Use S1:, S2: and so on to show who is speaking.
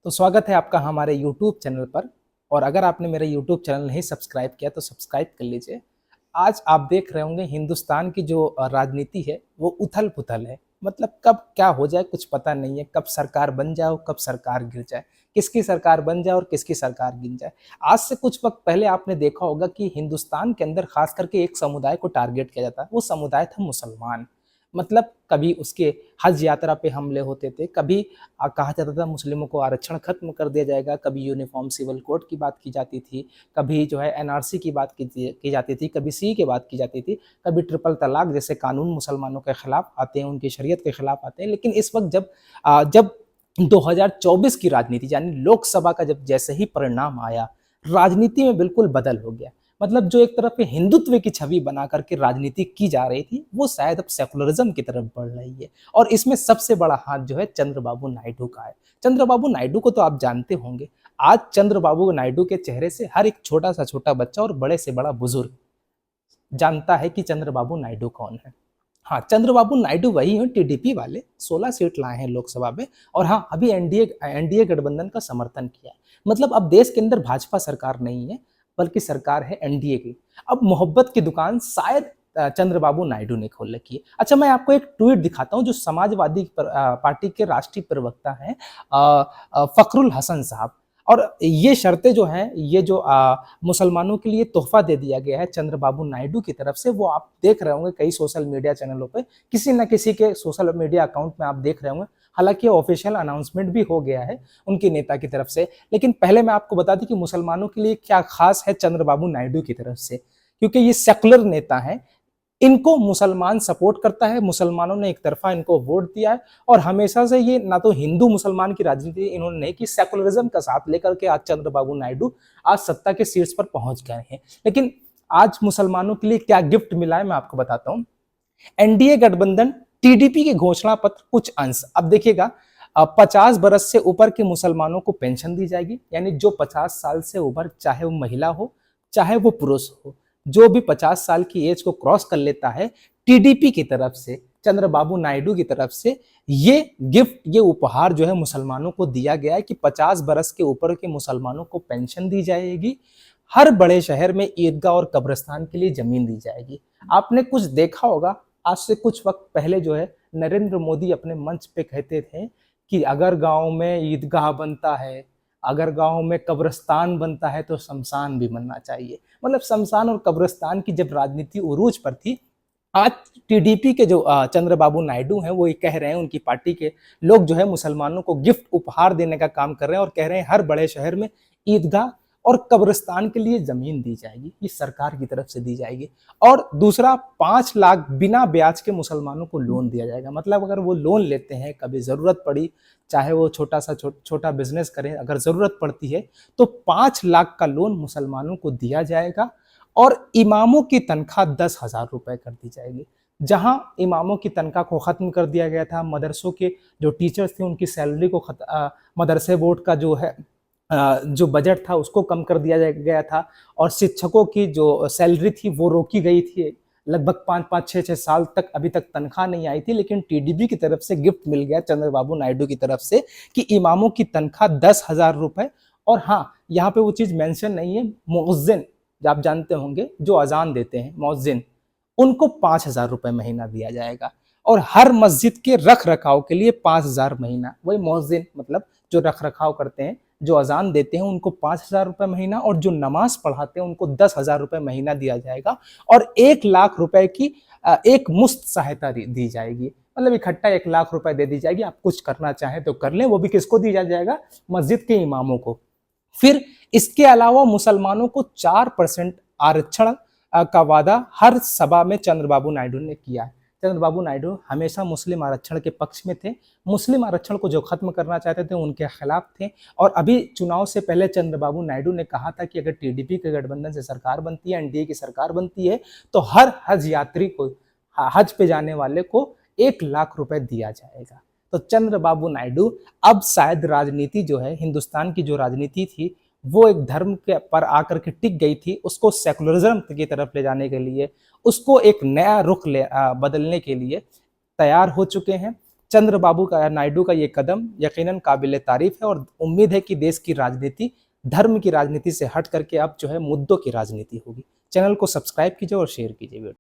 S1: तो स्वागत है आपका हमारे YouTube चैनल पर। और अगर आपने मेरा YouTube चैनल नहीं सब्सक्राइब किया तो सब्सक्राइब कर लीजिए। आज आप देख रहे होंगे हिंदुस्तान की जो राजनीति है वो उथल-पुथल है। मतलब कब क्या हो जाए कुछ पता नहीं है, कब सरकार बन जाए और कब सरकार गिर जाए, किसकी सरकार बन जाए और किसकी सरकार गिर जाए। आज से कुछ वक़्त पहले आपने देखा होगा कि हिंदुस्तान के अंदर ख़ास करके एक समुदाय को टारगेट किया जाता है, वो समुदाय था मुसलमान। मतलब कभी उसके हज यात्रा पे हमले होते थे, कभी कहा जाता था मुस्लिमों को आरक्षण खत्म कर दिया जाएगा, कभी यूनिफॉर्म सिविल कोड की बात की जाती थी, कभी जो है एनआरसी की बात की जाती थी, कभी सी की बात की जाती थी, कभी ट्रिपल तलाक जैसे कानून मुसलमानों के खिलाफ आते हैं, उनकी शरीयत के खिलाफ आते हैं। लेकिन इस वक्त जब 2024 की राजनीति यानी लोकसभा का जब जैसे ही परिणाम आया, राजनीति में बिल्कुल बदल हो गया। मतलब जो एक तरफ पे हिंदुत्व की छवि बना करके राजनीति की जा रही थी, वो शायद अब सेकुलरिज्म की तरफ बढ़ रही है। और इसमें सबसे बड़ा हाथ जो है चंद्रबाबू नायडू का है। चंद्रबाबू नायडू को तो आप जानते होंगे। आज चंद्रबाबू नायडू के चेहरे से हर एक छोटा सा छोटा बच्चा और बड़े से बड़ा बुजुर्ग जानता है कि चंद्रबाबू नायडू कौन है। हाँ, चंद्रबाबू नायडू वही हैं टीडीपी वाले, 16 सीट लाए हैं लोकसभा में। और हाँ, अभी एनडीए गठबंधन का समर्थन किया है। मतलब अब देश के अंदर भाजपा सरकार नहीं है, बल्कि सरकार है एनडीए की। अब मोहब्बत की दुकान शायद चंद्रबाबू नायडू ने खोल रखी है। अच्छा, मैं आपको एक ट्वीट दिखाता हूँ जो समाजवादी पार्टी के राष्ट्रीय प्रवक्ता हैं फखरुल हसन साहब। और ये शर्तें जो हैं, ये जो मुसलमानों के लिए तोहफा दे दिया गया है चंद्रबाबू नायडू की तरफ से, वो आप देख रहे होंगे कई सोशल मीडिया चैनलों पे, किसी न किसी के सोशल मीडिया अकाउंट में आप देख रहे होंगे। हालांकि ऑफिशियल अनाउंसमेंट भी हो गया है उनके नेता की तरफ से। लेकिन पहले मैं आपको बता दूं कि मुसलमानों के लिए क्या खास है चंद्रबाबू नायडू की तरफ से, क्योंकि ये सेकुलर नेता हैं। इनको मुसलमान सपोर्ट करता है, मुसलमानों ने एक तरफा इनको वोट दिया है। और हमेशा से ये ना तो हिंदू मुसलमान की राजनीति इन्होंने नहीं की, सेकुलरिज्म का साथ लेकर के आज चंद्रबाबू नायडू आज सत्ता के शीर्ष पर पहुंच गए हैं। लेकिन आज मुसलमानों के लिए क्या गिफ्ट मिला है मैं आपको बताता हूं। एनडीए गठबंधन टीडीपी के घोषणा पत्र कुछ अंश, अब देखिएगा, 50 बरस से ऊपर के मुसलमानों को पेंशन दी जाएगी। यानी जो 50 साल से ऊपर, चाहे वो महिला हो चाहे वो पुरुष हो, जो भी 50 साल की एज को क्रॉस कर लेता है, टीडीपी की तरफ से, चंद्रबाबू नायडू की तरफ से ये गिफ्ट, ये उपहार जो है मुसलमानों को दिया गया है कि 50 बरस के ऊपर के मुसलमानों को पेंशन दी जाएगी। हर बड़े शहर में ईदगाह और कब्रिस्तान के लिए जमीन दी जाएगी। आपने कुछ देखा होगा, आज से कुछ वक्त पहले जो है नरेंद्र मोदी अपने मंच पे कहते थे कि अगर गांव में ईदगाह बनता है, अगर गांव में कब्रिस्तान बनता है तो शमशान भी बनना चाहिए। मतलब शमशान और कब्रिस्तान की जब राजनीति उरूज पर थी, आज टीडीपी के जो चंद्रबाबू नायडू हैं वो ये कह रहे हैं, उनकी पार्टी के लोग जो है मुसलमानों को गिफ्ट उपहार देने का काम कर रहे हैं और कह रहे हैं हर बड़े शहर में ईदगाह और कब्रिस्तान के लिए जमीन दी जाएगी, ये सरकार की तरफ से दी जाएगी। और दूसरा, 5 लाख बिना ब्याज के मुसलमानों को लोन दिया जाएगा। मतलब अगर वो लोन लेते हैं, कभी जरूरत पड़ी, चाहे वो छोटा बिजनेस करें, अगर जरूरत पड़ती है तो 5 लाख का लोन मुसलमानों को दिया जाएगा। और इमामों की तनख्वाह 10,000 रुपए कर दी जाएगी। जहां इमामों की तनख्वाह को खत्म कर दिया गया था, मदरसों के जो टीचर्स थे उनकी सैलरी को मदरसे बोर्ड का जो बजट था उसको कम कर दिया गया था। और शिक्षकों की जो सैलरी थी वो रोकी गई थी। लगभग 5-5, 6-6 साल तक अभी तक तनख्वाह नहीं आई थी। लेकिन टीडीपी की तरफ से गिफ्ट मिल गया चंद्रबाबू नायडू की तरफ से कि इमामों की तनख्वाह 10,000 रुपए। और हाँ, यहाँ पे वो चीज मेंशन नहीं है, मुअज्जिन, आप जानते होंगे जो अजान देते हैं मुअज्जिन, उनको 5,000 रुपए महीना दिया जाएगा। और हर मस्जिद के रख रखाव के लिए 5,000 महीना, वही मुअज्जिन मतलब जो रख रखाव करते हैं, जो अजान देते हैं, उनको 5,000 रुपए महीना, और जो नमाज पढ़ाते हैं उनको 10,000 रुपए महीना दिया जाएगा। और 1 लाख रुपए की एक मुश्त सहायता दी जाएगी। मतलब इकट्ठा 1 लाख रुपए दे दी जाएगी। आप कुछ करना चाहें तो कर लें। वो भी किसको दिया जाएगा? मस्जिद के इमामों को। फिर इसके अलावा मुसलमानों को 4% आरक्षण का वादा हर सभा में चंद्रबाबू नायडू ने किया है। चंद्रबाबू नायडू हमेशा मुस्लिम आरक्षण के पक्ष में थे। मुस्लिम आरक्षण को जो खत्म करना चाहते थे उनके खिलाफ थे। और अभी चुनाव से पहले चंद्रबाबू नायडू ने कहा था कि अगर टीडीपी के गठबंधन से सरकार बनती है, एनडीए की सरकार बनती है, तो हर हज यात्री को, हज पे जाने वाले को 1 लाख रुपए दिया जाएगा। तो चंद्रबाबू नायडू अब शायद राजनीति जो है, हिंदुस्तान की जो राजनीति थी वो एक धर्म के पर आकर के टिक गई थी, उसको सेकुलरिज्म की तरफ ले जाने के लिए, उसको एक नया रुख बदलने के लिए तैयार हो चुके हैं। चंद्रबाबू का या नायडू का ये कदम यकीनन काबिल तारीफ है और उम्मीद है कि देश की राजनीति धर्म की राजनीति से हट करके अब जो है मुद्दों की राजनीति होगी। चैनल को सब्सक्राइब कीजिए और शेयर कीजिए।